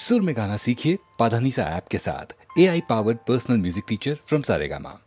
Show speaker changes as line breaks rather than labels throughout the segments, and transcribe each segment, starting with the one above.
सुर में गाना सीखिए पाधानीसा ऐप के साथ। AI powered personal music teacher from Saregama.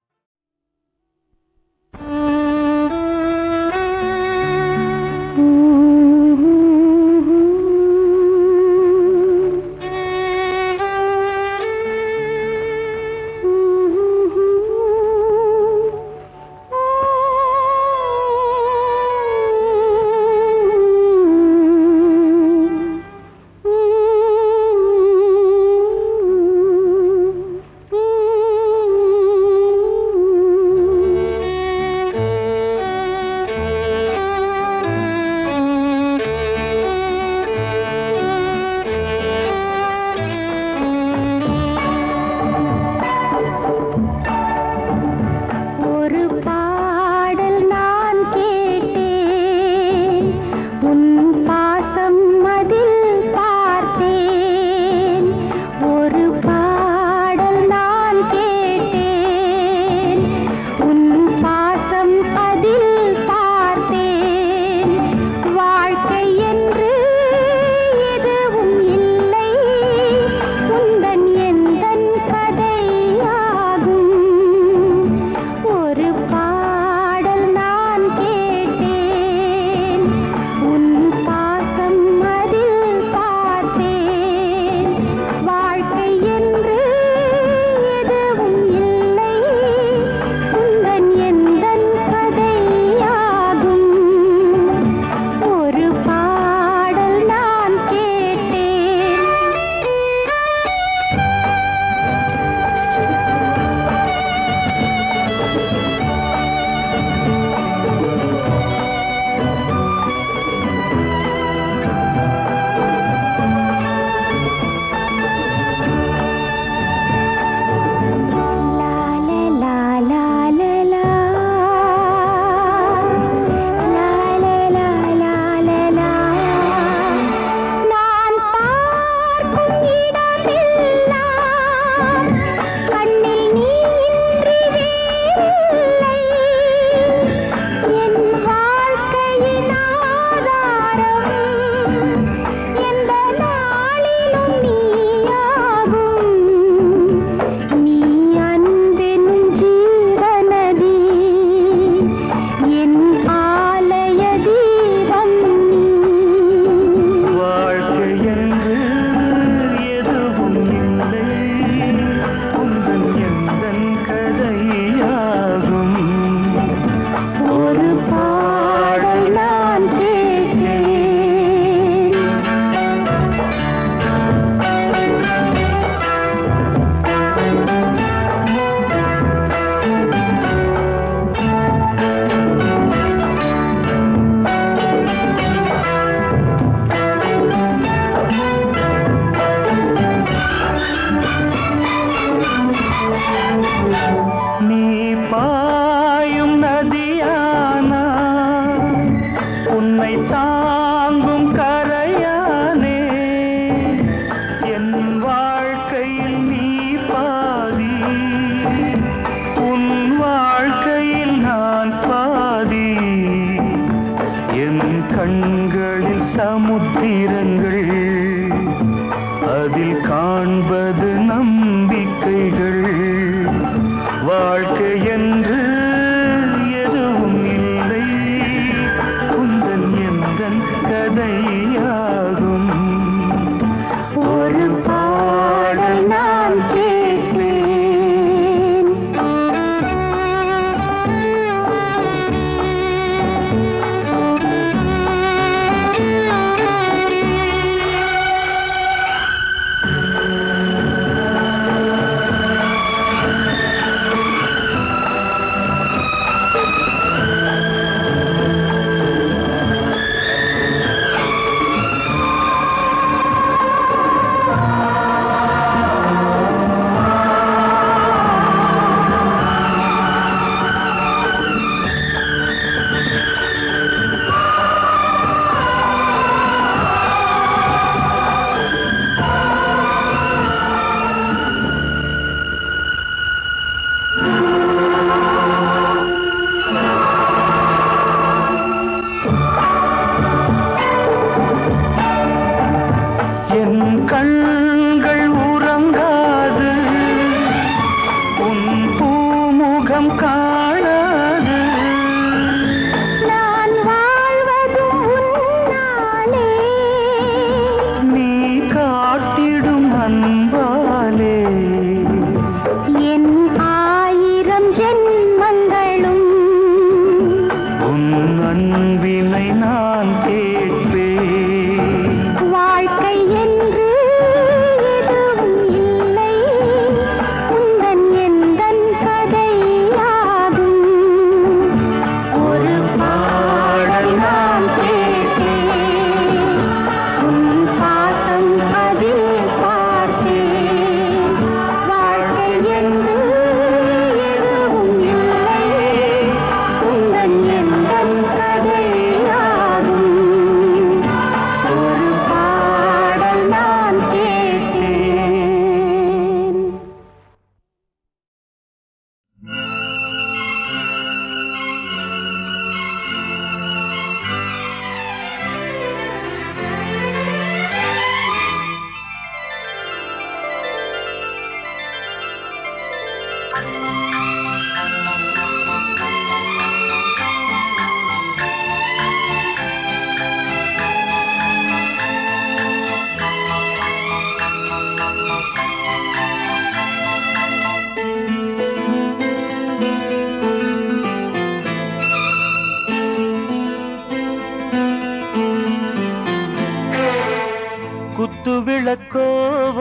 விளக்கோ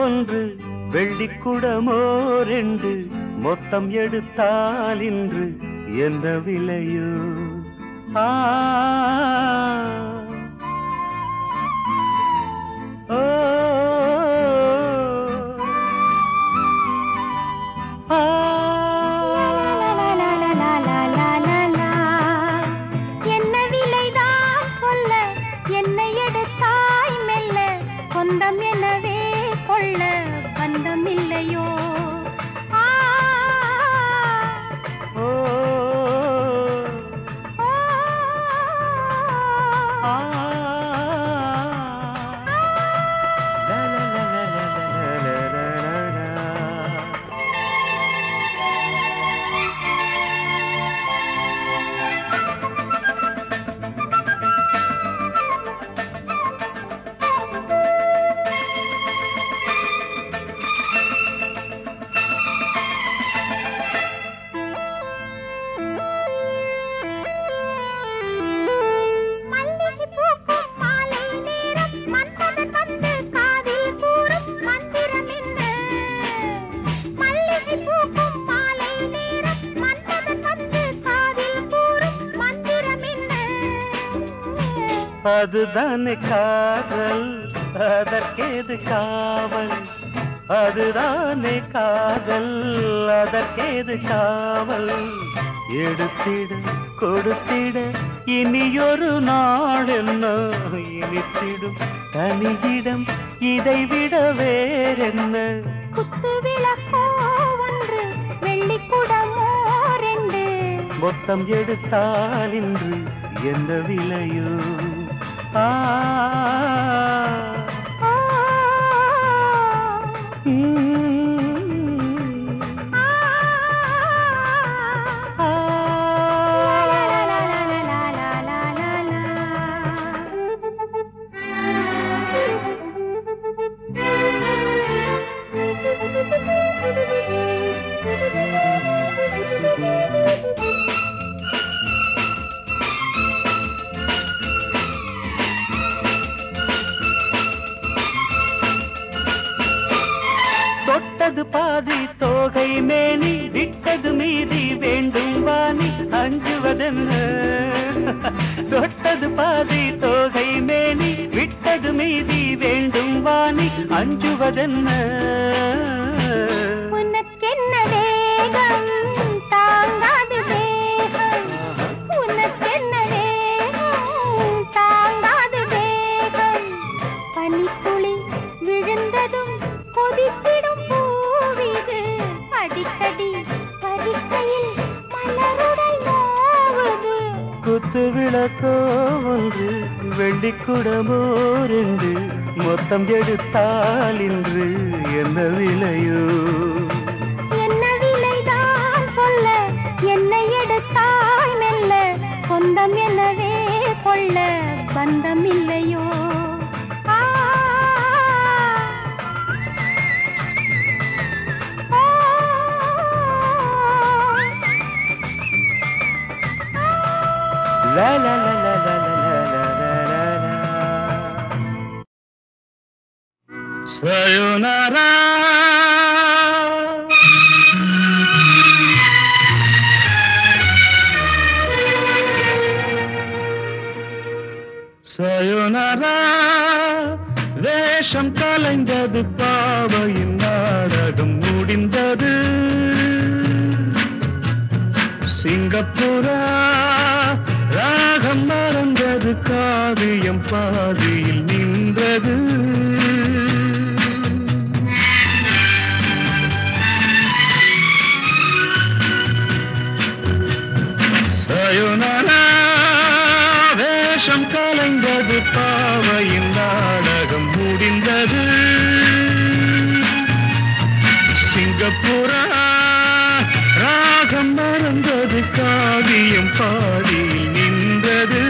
ஒன்று வெள்ளிக்குடமோ ரெண்டு மொத்தம் எடுத்தால் இன்று என்ன விலையோ ஆ
என்ன விலைதான் சொல்ல என்னை எடுத்தாய் மெல்ல சொந்தம் எனவே கொள்ள பந்தம் இல்லையோ
அதுதானே காதல் அதற்கேது காவல் அதுதானே காதல் அதற்கேது காவல் எடுத்திட கொடுத்திட இனியொரு நாள் என்ன இனித்திடும் தனியிடம் இதைவிட வேறென்ன
குத்து விளக்கோ ஒன்று வெள்ளிக்குடமோ ரெண்டு
மொத்தம் எடுத்தால் இன்று எந்த விலையோ ஆ தொட்டது பாதி தோகை மேனி விட்டது மீதி வேண்டும் வாணி அஞ்சுவதென்ன தொட்டது பாதி தோகை மேனி விட்டது மீதி வேண்டும் வாணி அஞ்சுவதென்ன
உனக்கென்ன வேகம் தாங்காது வேகம் உனக்கென்ன வேகம் தாங்காது வேகம் பனித்துளி விழுந்ததும் கொதித்திடும் பூவிது அடிக்கடி பறிக்கையில் மலருடல் நோவது
குத்து விளக்கோ ஒன்று வெள்ளிக்குடமோ ரெண்டு மொத்தம் எடுத்தால் இன்று என்ன விலையோ
என்ன விலைதான் சொல்ல என்னை எடுத்தாய் மெல்ல சொந்தம் எனவே கொள்ள பந்தம் இல்லையோ
la la la la la la la la la sayonara sayonara வேஷம் கலைந்தது பாவையின் நாடகம் முடிந்தது சிங்கப்பூரா ராகம் மறந்தது காவியம் பாதியில் நின்றது சயோனாரா வேஷம் கலைந்தது பாவையின் நாடகம் முடிந்தது சிங்கப்பூரா ராகம் மறந்தது காவியம் பாடியில் நின்றது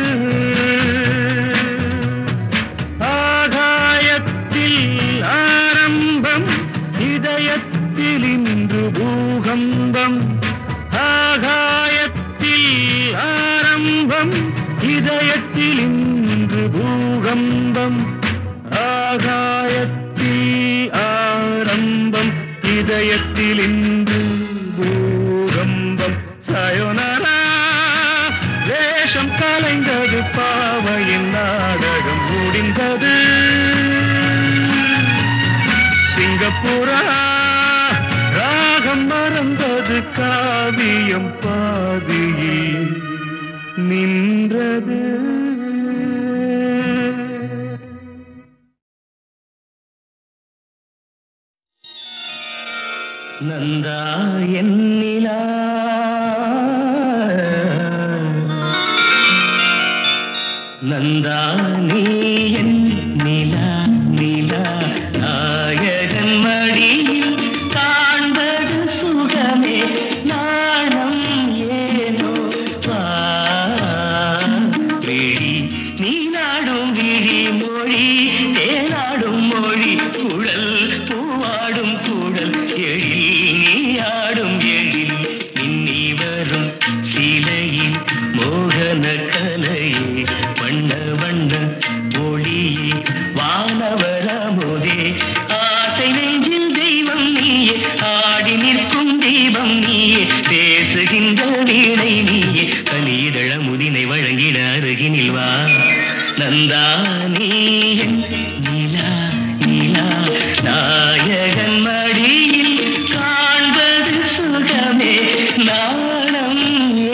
இதயத்தில் இன்று பூகம்பம் சாயோனாரா வேஷம் கலைந்தது பாவையின் நாடகம் முடிந்தது சிங்கப்பூரா ராகம் மறந்தது காவியம் பாதியில் நின்றது நந்தா என்னிலா நந்தா நீ என் நிலா நிலா நாயகன் மடியில் காண்பது சுகமே நாணம் ஏனோ விழி நீ நாடும் விழி மொழி தேனாடும் மொழி குழல் பூவாடும் குழல் எழில் நீ ஆடும் எழில் இன்னி வரும் சிலையில் மோகன கலையே வண்ண வண்ண ஒளியே வானவரமுதே ஆசை நெஞ்சில் தெய்வம் நீயே ஆடி நிற்கும் தீபம் நீயே பேசுகின்ற வீணை நீயே கலிதழ முதினை வழங்கிட அருகினில் வா நந்தா நீ நிலா நிலா நாயகன் மடியில் காண்பது சுகமே நாணம்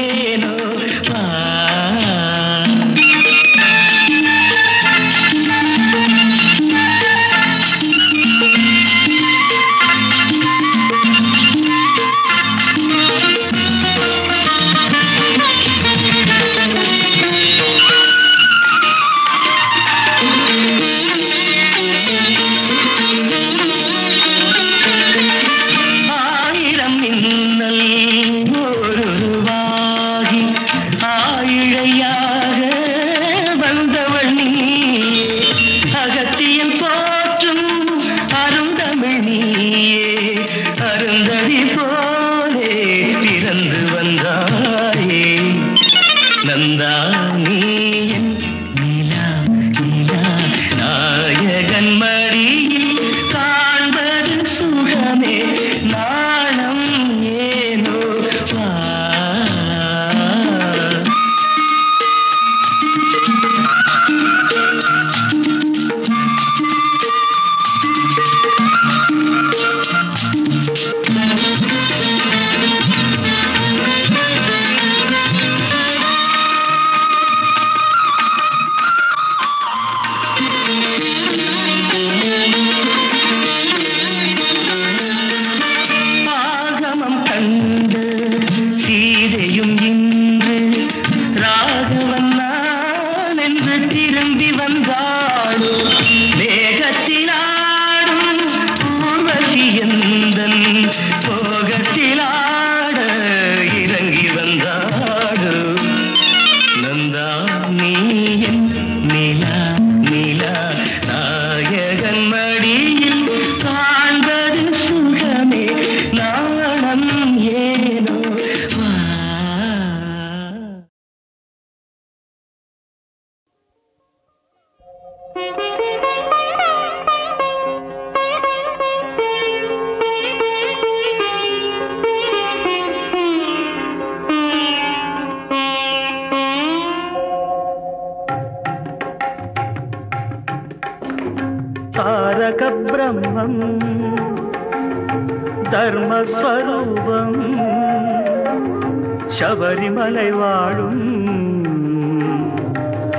ஏனோ நந்தா நீ நிலா நிலா நாயகன் மடியில் காண்பது சுகமே நாணம் ஏனோ தாரக பிரம்மம் தர்மஸ்வரூபம் சபரிமலை வாழும்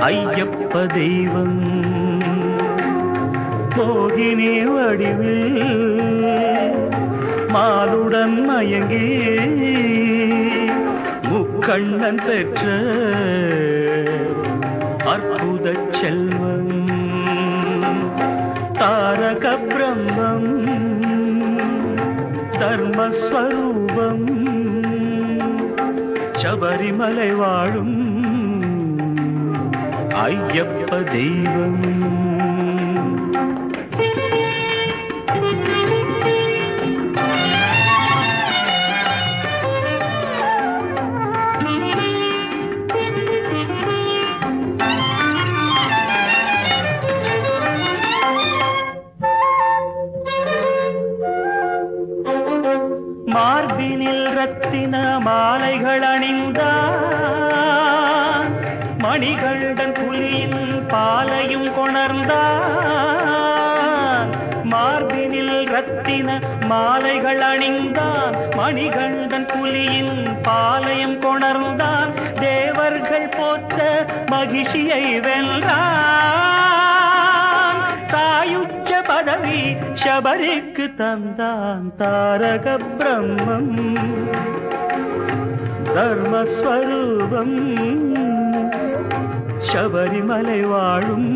ஐயப்ப தெய்வம் மோகினி வடிவில் மாலுடன் மயங்கி முக்கண்ணன் பெற்ற அற்புத செல்வம் தாரக பிரம்மம் தர்மஸ்வரூபம் சபரிமலை வாழும் ஐயப்ப தெய்வம் ரத்தின மாலைகள் அணிந்தான், மணிகண்டன் புலியின் பாலையும் கொணர்ந்தான். மார்பினில் ரத்தின மாலைகள் அணிந்தான், மணிகண்டன் புலியின் பாலையும் கொணர்ந்தான். தேவர்கள் போற்ற மகிழ்ச்சியை வென்றான், சாயுச்ச பதவி சபரிக்கு தந்தான். தாரக பிரம்மம் தர்மஸ்வரூபம் சபரிமலை வாழும்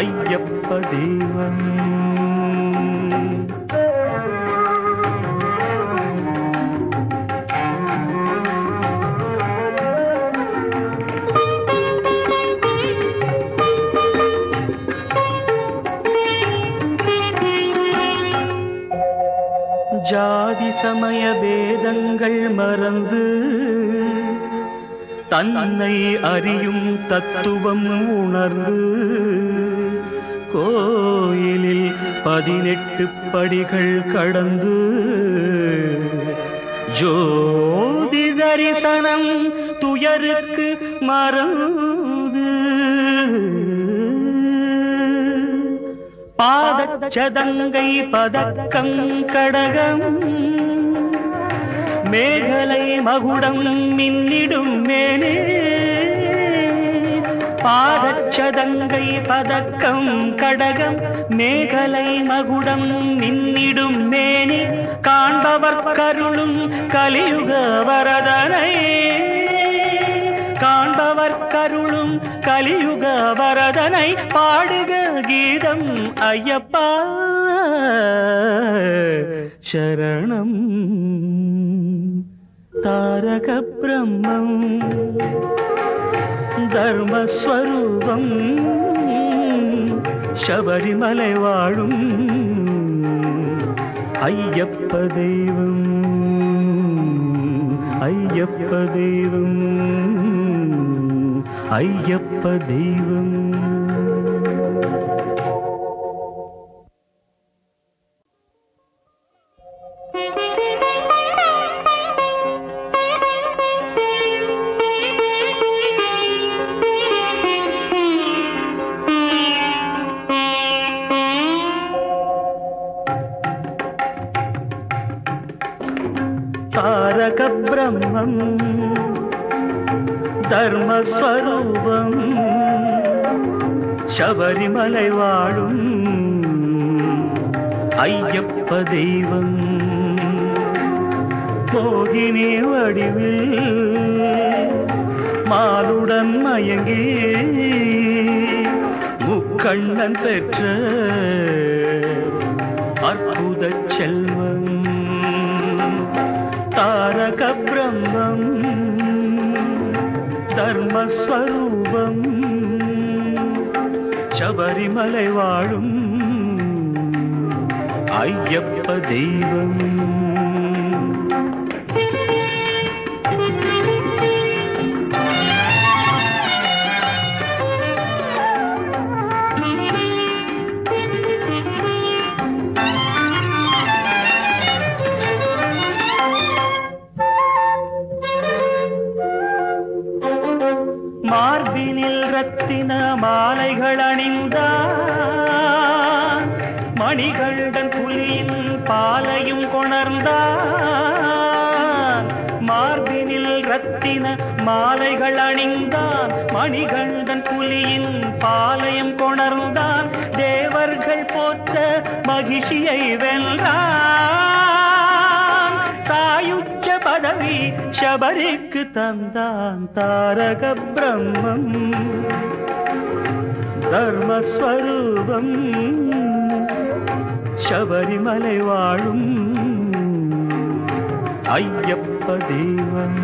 ஐயப்ப தெய்வம். ஜாதி சமய பேதங்கள் மறந்து தன்னை அறியும் தத்துவம் உணர்ந்து கோயிலில் 18 படிகள் கடந்து ஜோதி தரிசனம் துயருக்கு மறந்து பாதச்சதங்கை பதக்கம் கடகம் மேகலை மகுடம் மின்னிடும் மேனே. பாதச்சதங்கை பதக்கம் கடகம் மேகலை மகுடம் மின்னிடும் மேனே. காண்பவர் கருளும் கலியுக வரதனை, காண்பவர் கருளும் கலியுக வரதனை. பாடுக கீதம் ஐயப்பா சரணம். தாரக பிரம்மம் தர்மஸ்வரூபம் சபரிமலை வாழும் ஐயப்ப தெய்வம். ஐயப்ப தெய்வம், ஐயப்ப தெய்வம். தாரக பிரம்மம் தர்மஸ்வரூபம் சபரிமலை வாழும் ஐயப்ப தெய்வம். மோகினி வடிவில் மாலுடன் மயங்கி முக்கண்ணன் பெற்ற அற்புத செல்வம். தாரக பிரம்மம் தர்மஸ்வரூபம் சபரிமலை வாழும் ஐயப்ப தெய்வம். மார்பினில் ரத்தின மாலைகள் அணிந்தான், மணிகண்டன் புலியின் பாலையும் கொணர்ந்தான். மார்பினில் ரத்தின மாலைகள் அணிந்தான், மணிகண்டன் புலியின் பாலையும் கொணர்ந்தான். தேவர்கள் போற்ற மகிழ்ச்சியை வென்றான், சாயுச்ச பதவி சபரிக்கு தந்தான். தாரக பிரம்மம் தர்மஸ்வரூபம் சபரிமலை வாழும் ஐயப்ப தெய்வம்.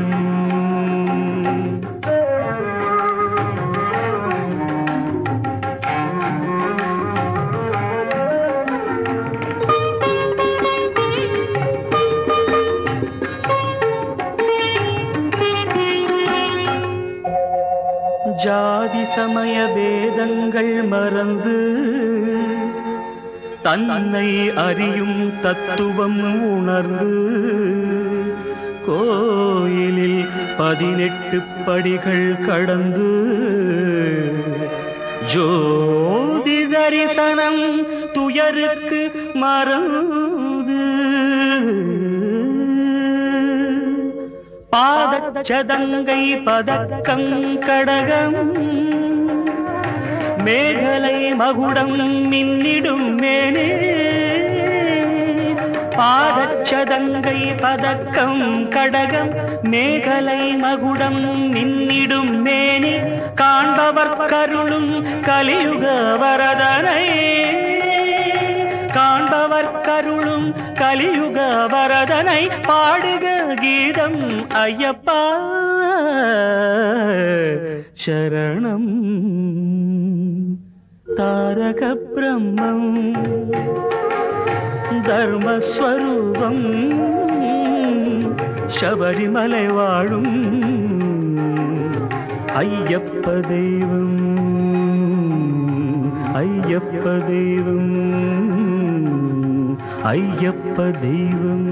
ஜாதி சமய பேதங்கள் மறந்து தன்னை அறியும் தத்துவம் உணர்ந்து கோயிலில் 18 படிகள் கடந்து ஜோதி தரிசனம் துயருக்கு மறந்து பாதச்சதங்கை பதக்கம் கடகம் மேகலை மகுடம் மின்னிடும் மேனே பாதச்சதங்கை பதக்கம் கடகம் மேகலை மகுடம் மின்னிடும் மேனே காண்பவர் கருளும் கலியுக வரதனை காண்பவர் கருளும் கலியுக வரதனை பாடுக கீதம் ஐயப்பா சரணம் தாரக பிரம்மம் தர்மஸ்வரூபம் சபரிமலை வாழும் ஐயப்ப தெய்வம் ஐயப்ப தெய்வம் ஐயப்ப தெய்வம்